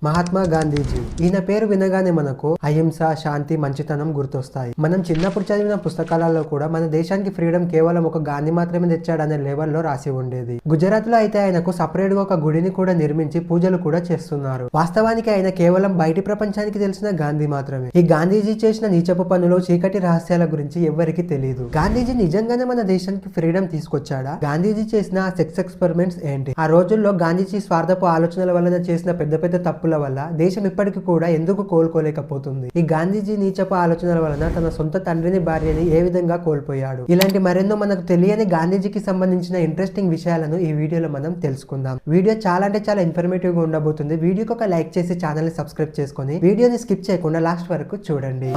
మహాత్మా గాంధీజీ. ఈయన పేరు వినగానే మనకు అహింస, శాంతి, మంచితనం గుర్తొస్తాయి. మనం చిన్నప్పుడు చదివిన పుస్తకాలలో కూడా మన దేశానికి ఫ్రీడమ్ కేవలం ఒక గాంధీ మాత్రమే తెచ్చాడనే లెవెల్లో రాసి ఉండేది. గుజరాత్ లో అయితే ఆయనకు సపరేట్ గా ఒక గుడిని కూడా నిర్మించి పూజలు కూడా చేస్తున్నారు. వాస్తవానికి ఆయన కేవలం బయటి ప్రపంచానికి తెలిసిన గాంధీ మాత్రమే. ఈ గాంధీజీ చేసిన నీచపు పనులు, చీకటి రహస్యాల గురించి ఎవ్వరికి తెలియదు. గాంధీజీ నిజంగానే మన దేశానికి ఫ్రీడమ్ తీసుకొచ్చాడా? గాంధీజీ చేసిన ఆ సెక్స్ ఎక్స్పెరిమెంట్స్ ఏంటి? ఆ రోజుల్లో గాంధీజీ స్వార్థపు ఆలోచనల వలన చేసిన పెద్ద పెద్ద తప్పుల వల్ల దేశం ఇప్పటికీ కూడా ఎందుకు కోలుకోలేకపోతుంది? ఈ గాంధీజీ నీచపు ఆలోచనల వలన తన సొంత తండ్రిని, భార్యని ఏ విధంగా కోల్పోయాడు? ఇలాంటి మరెన్నో మనకు తెలియని గాంధీజీకి సంబంధించిన ఇంట్రెస్టింగ్ విషయాలను ఈ వీడియోలో మనం తెలుసుకుందాం. వీడియో చాలా అంటే చాలా ఇన్ఫర్మేటివ్ గా ఉండబోతుంది. వీడియోకి ఒక లైక్ చేసి ఛానల్ ని సబ్స్క్రైబ్ చేసుకొని వీడియోని స్కిప్ చేయకుండా లాస్ట్ వరకు చూడండి.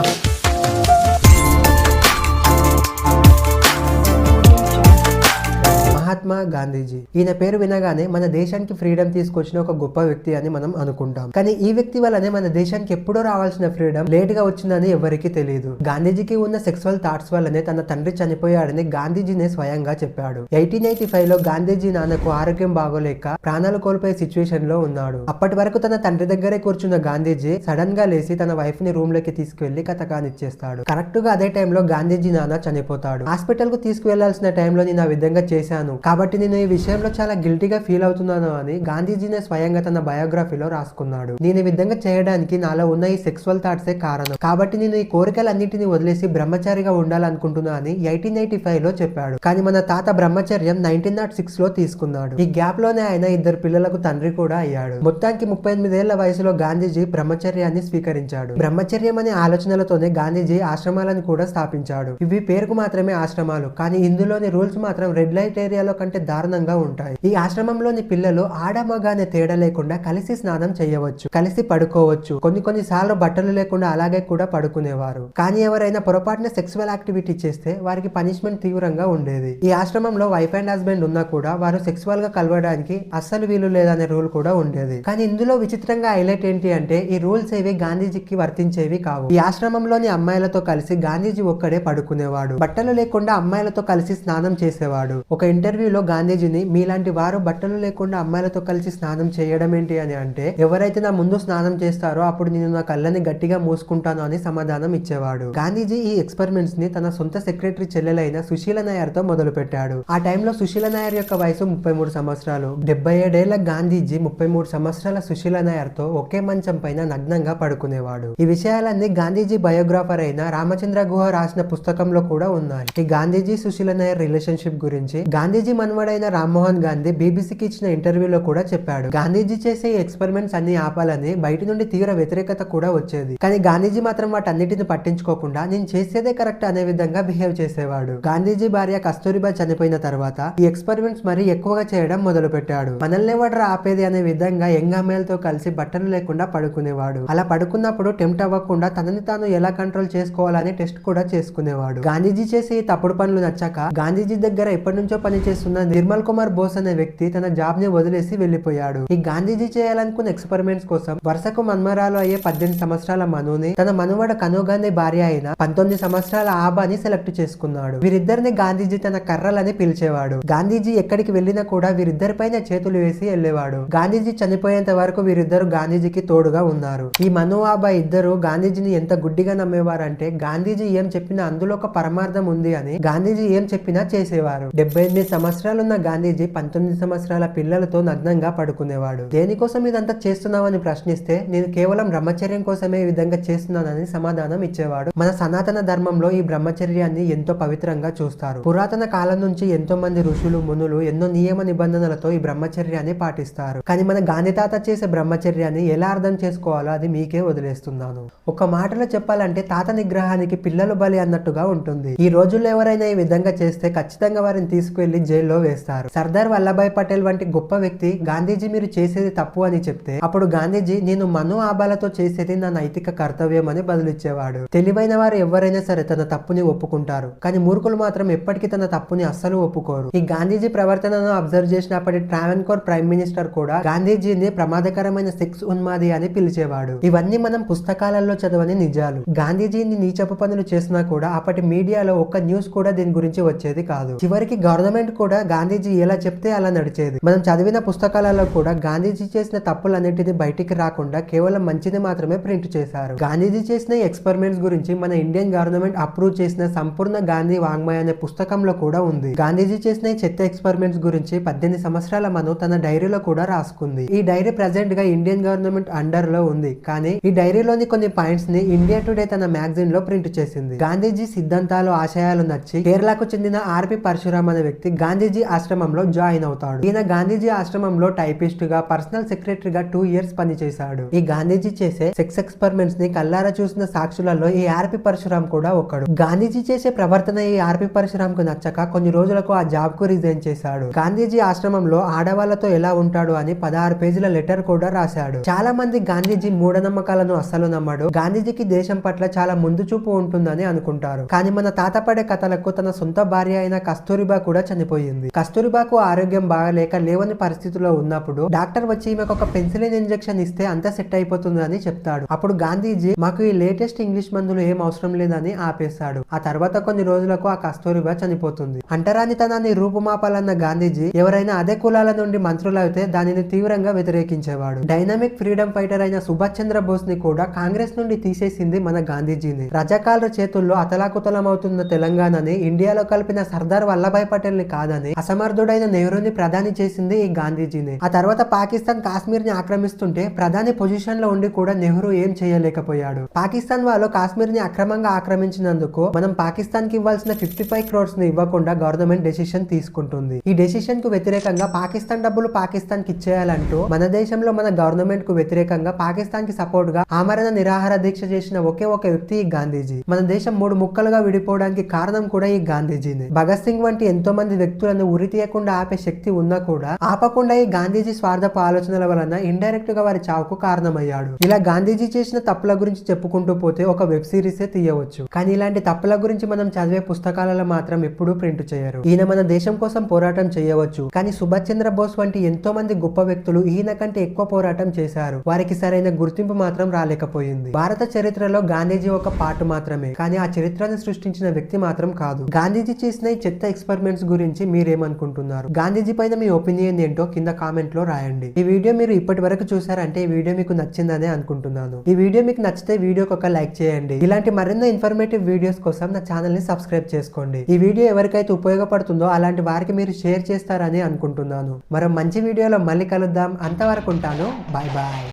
మహాత్మా గాంధీజీ. ఈయన పేరు వినగానే మన దేశానికి ఫ్రీడమ్ తీసుకొచ్చిన ఒక గొప్ప వ్యక్తి అని మనం అనుకుంటాం. కానీ ఈ వ్యక్తి వల్లనే మన దేశానికి ఎప్పుడో రావాల్సిన ఫ్రీడమ్ లేట్ గా వచ్చిందని ఎవరికి తెలియదు. గాంధీజీకి ఉన్న సెక్సువల్ థాట్స్ వల్లనే తన తండ్రి చనిపోయాడని గాంధీజీనే స్వయంగా చెప్పాడు. 1885 లో గాంధీజీ నాన్నకు ఆరోగ్యం బాగోలేక ప్రాణాలు కోల్పోయే సిచ్యువేషన్ లో ఉన్నాడు. అప్పటి వరకు తన తండ్రి దగ్గరే కూర్చున్న గాంధీజీ సడన్ గా లేచి తన వైఫ్ ని రూమ్ లోకి తీసుకువెళ్లి కథకానిచ్చేస్తాడు. కరెక్ట్ గా అదే టైంలో గాంధీజీ నాన్న చనిపోతాడు. హాస్పిటల్ కు తీసుకువెళ్లాల్సిన టైంలో నేను ఆ విధంగా చేశాను కాబట్టి నేను ఈ విషయంలో చాలా గిల్టీగా ఫీల్ అవుతున్నాను అని గాంధీజీనే స్వయంగా తన బయోగ్రఫీలో రాసుకున్నాడు. నేను ఈ విధంగా చేయడానికి నాలో ఉన్న ఈ సెక్సువల్ థాట్సే కారణం. కాబట్టి నేను ఈ కోరికలన్నింటినీ వదిలేసి బ్రహ్మచారిగా ఉండాలనుకుంటున్నా అని 1885 లో చెప్పాడు. కానీ మన తాత బ్రహ్మచర్యం 1906 లో తీసుకున్నాడు. ఈ గ్యాప్ లోనే ఆయన 2 పిల్లలకు తండ్రి కూడా అయ్యాడు. మొత్తానికి 38 ఏళ్ల వయసులో గాంధీజీ బ్రహ్మచర్యాన్ని స్వీకరించాడు. బ్రహ్మచర్యం అనే ఆలోచనలతోనే గాంధీజీ ఆశ్రమాలను కూడా స్థాపించాడు. ఇవి పేరుకు మాత్రమే ఆశ్రమాలు, కానీ ఇందులోని రూల్స్ మాత్రం రెడ్ లైట్ ఏరియాలో కంటే దారుణంగా ఉంటాయి. ఈ ఆశ్రమంలోని పిల్లలు ఆడమగ అనే తేడా లేకుండా కలిసి స్నానం చేయవచ్చు, కలిసి పడుకోవచ్చు, కొన్ని సార్లు బట్టలు లేకుండా అలాగే కూడా పడుకునేవారు. కానీ ఎవరైనా పొరపాటున సెక్సువల్ యాక్టివిటీ చేస్తే వారికి పనిష్మెంట్ తీవ్రంగా ఉండేది. ఈ ఆశ్రమంలో వైఫ్ అండ్ హస్బెండ్ ఉన్నా కూడా వారు సెక్సువల్ గా కలవడానికి అస్సలు వీలు లేదనే రూల్ కూడా ఉండేది. కానీ ఇందులో విచిత్రంగా హైలైట్ ఏంటి అంటే ఈ రూల్స్ ఏవి గాంధీజీకి వర్తించేవి కావు. ఈ ఆశ్రమంలోని అమ్మాయిలతో కలిసి గాంధీజీ ఒక్కడే పడుకునేవాడు. బట్టలు లేకుండా అమ్మాయిలతో కలిసి స్నానం చేసేవాడు. ఒక ఇంటర్వ్యూలో గాంధీజీని మీలాంటి వారు బట్టలు లేకుండా అమ్మాయిలతో కలిసి స్నానం చేయడం ఏంటి అని అంటే, ఎవరైతే నా ముందు స్నానం చేస్తారో అప్పుడు నేను నా కళ్ళని గట్టిగా మూసుకుంటాను అని సమాధానం ఇచ్చేవాడు. గాంధీజీ ఈ ఎక్స్పెరిమెంట్స్ ని తన సొంత సెక్రటరీ చెల్లెలైన సుశీల నాయర్ తో మొదలు పెట్టాడు. ఆ టైంలో సుశీల నాయర్ యొక్క వయసు 33 సంవత్సరాలు. 77 ఏళ్ల గాంధీజీ 33 సంవత్సరాల సుశీల నాయర్ తో ఒకే మంచం పైన నగ్నంగా పడుకునేవాడు. ఈ విషయాలన్నీ గాంధీజీ బయోగ్రాఫర్ అయిన రామచంద్ర గుహ రాసిన పుస్తకంలో కూడా ఉన్నాయి. ఈ గాంధీజీ సుశీల నాయర్ రిలేషన్షిప్ గురించి గాంధీజీ మనవడైన రామ్మోహన్ గాంధీ బీబీసీకి ఇచ్చిన ఇంటర్వ్యూలో కూడా చెప్పాడు. గాంధీజీ చేసే ఈ ఎక్స్పెరిమెంట్స్ అన్ని ఆపాలని బయట నుండి తీవ్ర వ్యతిరేకత కూడా వచ్చేది. కానీ గాంధీజీ మాత్రం వాటన్నిటిని పట్టించుకోకుండా నేను చేసేదే కరెక్ట్ అనే విధంగా బిహేవ్ చేసేవాడు. గాంధీజీ భార్య కస్తూరిబా చనిపోయిన తర్వాత ఈ ఎక్స్పెరిమెంట్స్ మరీ ఎక్కువగా చేయడం మొదలు పెట్టాడు. మనల్ని ఎవడరా ఆపేది అనే విధంగా యంగ్ అమ్మాయిలతో కలిసి బట్టలు లేకుండా పడుకునేవాడు. అలా పడుకున్నప్పుడు టెంప్ట్ అవ్వకుండా తనని తాను ఎలా కంట్రోల్ చేసుకోవాలని టెస్ట్ కూడా చేసుకునేవాడు. గాంధీజీ చేసే ఈ తప్పుడు పనులు నచ్చాక గాంధీజీ దగ్గర ఎప్పటి నుంచో పనిచేస్తున్న నిర్మల్ కుమార్ బోస్ అనే వ్యక్తి తన జాబ్ ని వదిలేసి వెళ్లిపోయాడు. ఈ గాంధీజీ చేయాలనుకున్న ఎక్స్పెరిమెంట్స్ కోసం వరుసకు మన్మరాలు అయ్యే 18 సంవత్సరాల మనుని తన మనువడ కనో గాంధీ భార్య అయిన 19 సంవత్సరాల ఆబాని సెలెక్ట్ చేసుకున్నాడు. వీరిద్దరిని గాంధీజీ తన కర్రలని పిలిచేవాడు. గాంధీజీ ఎక్కడికి వెళ్లినా కూడా వీరిద్దరిపైన చేతులు వేసి వెళ్లేవాడు. గాంధీజీ చనిపోయేంత వరకు వీరిద్దరు గాంధీజీకి తోడుగా ఉన్నారు. ఈ మను ఆబా ఇద్దరు గాంధీజీని ఎంత గుడ్డిగా నమ్మేవారంటే గాంధీజీ ఏం చెప్పినా అందులో ఒక పరమార్థం ఉంది అని గాంధీజీ ఏం చెప్పినా చేసేవారు. 78 సంవత్సరాలున్న గాంధీజీ 19 సంవత్సరాల పిల్లలతో నగ్నంగా పడుకునేవాడు. దేనికోసం ఇదంతా చేస్తున్నావని ప్రశ్నిస్తే నేను కేవలం బ్రహ్మచర్యం కోసమే ఈ విధంగా చేస్తున్నానని సమాధానం ఇచ్చేవాడు. మన సనాతన ధర్మంలో ఈ బ్రహ్మచర్యాన్ని ఎంతో పవిత్రంగా చూస్తారు. పురాతన కాలం నుంచి ఎంతో మంది ఋషులు, మునులు ఎన్నో నియమ నిబంధనలతో ఈ బ్రహ్మచర్యాన్ని పాటిస్తారు. కానీ మన గాంధీ తాత చేసే బ్రహ్మచర్యాన్ని ఎలా అర్థం చేసుకోవాలో అది మీకే వదిలేస్తున్నాను. ఒక మాటలో చెప్పాలంటే తాత నిగ్రహానికి పిల్లలు బలి అన్నట్టుగా ఉంటుంది. ఈ రోజుల్లో ఎవరైనా ఈ విధంగా చేస్తే ఖచ్చితంగా వారిని తీసుకువెళ్లి జైల్లో వేస్తారు. సర్దార్ వల్లభాయ్ పటేల్ వంటి గొప్ప వ్యక్తి గాంధీజీ మీరు చేసేది తప్పు అని చెప్తే అప్పుడు గాంధీజీ నేను మను ఆబాలతో చేసేది నా నైతిక కర్తవ్యం అని బదులిచ్చేవాడు. తెలివైన వారు ఎవరైనా సరే తన తప్పుని ఒప్పుకుంటారు, కానీ మూర్ఖులు మాత్రం ఎప్పటికీ తన తప్పుని అస్సలు ఒప్పుకోరు. ఈ గాంధీజీ ప్రవర్తనను అబ్జర్వ్ చేసినప్పటి ట్రావెన్కోర్ ప్రైమ్ మినిస్టర్ కూడా గాంధీజీని ప్రమాదకరమైన సెక్స్ ఉన్మాది అని పిలిచేవాడు. ఇవన్నీ మనం పుస్తకాలలో చదవని నిజాలు. గాంధీజీని నీచపు పనులు చేసినా కూడా అప్పటి మీడియాలో ఒక్క న్యూస్ కూడా దీని గురించి వచ్చేది కాదు. చివరికి గవర్నమెంట్ కూడా గాంధీజీ ఎలా చెప్తే అలా నడిచేది. మనం చదివిన పుస్తకాలలో కూడా గాంధీజీ చేసిన తప్పులన్నిటిని బయటికి రాకుండా కేవలం మంచిని మాత్రమే ప్రింట్ చేశారు. గాంధీజీ చేసిన ఎక్స్పెరిమెంట్స్ గురించి మన ఇండియన్ గవర్నమెంట్ అప్రూవ్ చేసిన సంపూర్ణ గాంధీ వాంగ్మయ అనే పుస్తకంలో కూడా ఉంది. గాంధీజీ చేసిన ఈ చెత్త ఎక్స్పెరిమెంట్స్ గురించి 18 సంవత్సరాల మను తన డైరీలో కూడా రాసుకుంది. ఈ డైరీ ప్రెసెంట్ గా ఇండియన్ గవర్నమెంట్ అండర్ లో ఉంది. కానీ ఈ డైరీలోని కొన్ని పాయింట్స్ ని ఇండియా టుడే తన మ్యాగజైన్ లో ప్రింట్ చేసింది. గాంధీజీ సిద్ధాంతాలు ఆశయాలు నచ్చి కేరళకు చెందిన ఆర్పి పరశురామ్ అనే వ్యక్తి గాంధీజీ ఆశ్రమంలో జాయిన్ అవుతాడు. ఈయన గాంధీజీ ఆశ్రమంలో టైపిస్ట్ గా పర్సనల్ సెక్రటరీగా 2 years పనిచేశాడు. ఈ గాంధీజీ చేసే సెక్స్ ఎక్స్పెరిమెంట్స్ ని కల్లారా చూసిన సాక్షులలో ఈ ఆర్పి పరశురామ్ కూడా ఒకడు. గాంధీజీ చేసే ప్రవర్తన ఈ ఆర్పి పరశురామ్ కు నచ్చక కొన్ని రోజులకు ఆ జాబ్ కు రిజైన్ చేశాడు. గాంధీజీ ఆశ్రమంలో ఆడవాళ్లతో ఎలా ఉంటాడు అని 16 పేజీల లెటర్ కూడా రాశాడు. చాలా మంది గాంధీజీ మూఢనమ్మకాలను అస్సలు నమ్మడు. గాంధీజీకి దేశం పట్ల చాలా ముందు చూపు ఉంటుందని అనుకుంటారు. కానీ మన తాత పడే కథలకు తన సొంత భార్య అయిన కస్తూరిబా కూడా చనిపోయింది. కస్తూరిబాకు ఆరోగ్యం బాగలేక లేవని పరిస్థితిలో ఉన్నప్పుడు డాక్టర్ వచ్చి ఈమెకు ఒక పెన్సిలిన్ ఇంజెక్షన్ ఇస్తే అంతా సెట్ అయిపోతుంది అని చెప్తాడు. అప్పుడు గాంధీజీ మాకు ఈ లేటెస్ట్ ఇంగ్లీష్ మందులు ఏం అవసరం లేదని ఆపేశాడు. ఆ తర్వాత కొన్ని రోజులకు ఆ కస్తూరిబా చనిపోతుంది. అంటరానితనాన్ని రూపుమాపాలన్న గాంధీజీ ఎవరైనా అదే కులాల నుండి మంత్రులైతే దానిని తీవ్రంగా వ్యతిరేకించేవాడు. డైనమిక్ ఫ్రీడమ్ ఫైటర్ అయిన సుభాష్ చంద్ర బోస్ ని కూడా కాంగ్రెస్ నుండి తీసేసింది మన గాంధీజీని. రజాకాల చేతుల్లో అతలాకుతలమవుతున్న తెలంగాణని ఇండియాలో కలిపిన సర్దార్ వల్లభాయ్ పటేల్ ని కాదని అసమర్థుడైన నెహ్రూని ప్రధాని చేసింది ఈ గాంధీజీని. ఆ తర్వాత పాకిస్తాన్ కాశ్మీర్ ని ఆక్రమిస్తుంటే ప్రధాని పొజిషన్ లో ఉండి కూడా నెహ్రూ ఏం చేయలేకపోయాడు. పాకిస్తాన్ వాళ్ళు కాశ్మీర్ ని అక్రమంగా ఆక్రమించినందుకు మనం పాకిస్తాన్ కి ఇవ్వాల్సిన 55 crores ని ఇవ్వకుండా గవర్నమెంట్ డెసిషన్ తీసుకుంటుంది. ఈ డెసిషన్ కు వ్యతిరేకంగా పాకిస్తాన్ డబ్బులు పాకిస్తాన్ కి ఇచ్చేయాలంటూ మన దేశంలో మన గవర్నమెంట్ కు వ్యతిరేకంగా పాకిస్తాన్ కి సపోర్ట్ గా ఆమరణ నిరాహార దీక్ష చేసిన ఒకే ఒక వ్యక్తి ఈ గాంధీజీ. మన దేశం 3 ముక్కలుగా విడిపోవడానికి కారణం కూడా ఈ గాంధీజీనే. భగత్ సింగ్ వంటి ఎంతో మంది వ్యక్తులను ఉరి తీయకుండా ఆపే శక్తి ఉన్నా కూడా ఆపకుండా ఈ గాంధీజీ స్వార్థపు ఆలోచనల వలన ఇండైరెక్ట్ గా వారి చావుకు కారణమయ్యాడు. ఇలా గాంధీజీ చేసిన తప్పుల గురించి చెప్పుకుంటూ పోతే ఒక వెబ్ సిరీసే తీయవచ్చు. కానీ ఇలాంటి తప్పుల గురించి మనం చదివే పుస్తకాలలో మాత్రం ఎప్పుడూ ప్రింట్ చేయరు. ఈయన మన దేశం కోసం పోరాటం చేయవచ్చు, కానీ సుభాష్ చంద్ర బోస్ వంటి ఎంతో మంది గొప్ప వ్యక్తులు ఈయన కంటే ఎక్కువ పోరాటం చేశారు. వారికి సరైన గుర్తింపు మాత్రం రాలేకపోయింది. భారత చరిత్రలో గాంధీజీ ఒక పార్ట్ మాత్రమే, కానీ ఆ చరిత్రను సృష్టించిన వ్యక్తి మాత్రం కాదు. గాంధీజీ చేసిన ఈ చెత్త ఎక్స్పెరిమెంట్స్ గురించి మీరేమనుకుంటున్నారు? గాంధీజీ పైన మీ ఒపీనియన్ ఏంటో కింద కామెంట్ లో రాయండి. ఈ వీడియో మీరు ఇప్పటి వరకు చూసారంటే ఈ వీడియో మీకు నచ్చిందనే అనుకుంటున్నాను. ఈ వీడియో మీకు నచ్చితే వీడియోకి ఒక లైక్ చేయండి. ఇలాంటి మరెన్నో ఇన్ఫర్మేటివ్ వీడియోస్ కోసం నా ఛానల్ ని సబ్స్క్రైబ్ చేసుకోండి. ఈ వీడియో ఎవరికైతే ఉపయోగపడుతుందో అలాంటి వారికి మీరు షేర్ చేస్తారని అనుకుంటున్నాను. మరో మంచి వీడియోలో మళ్ళీ కలుద్దాం. అంతవరకు ఉంటాను. Bye bye.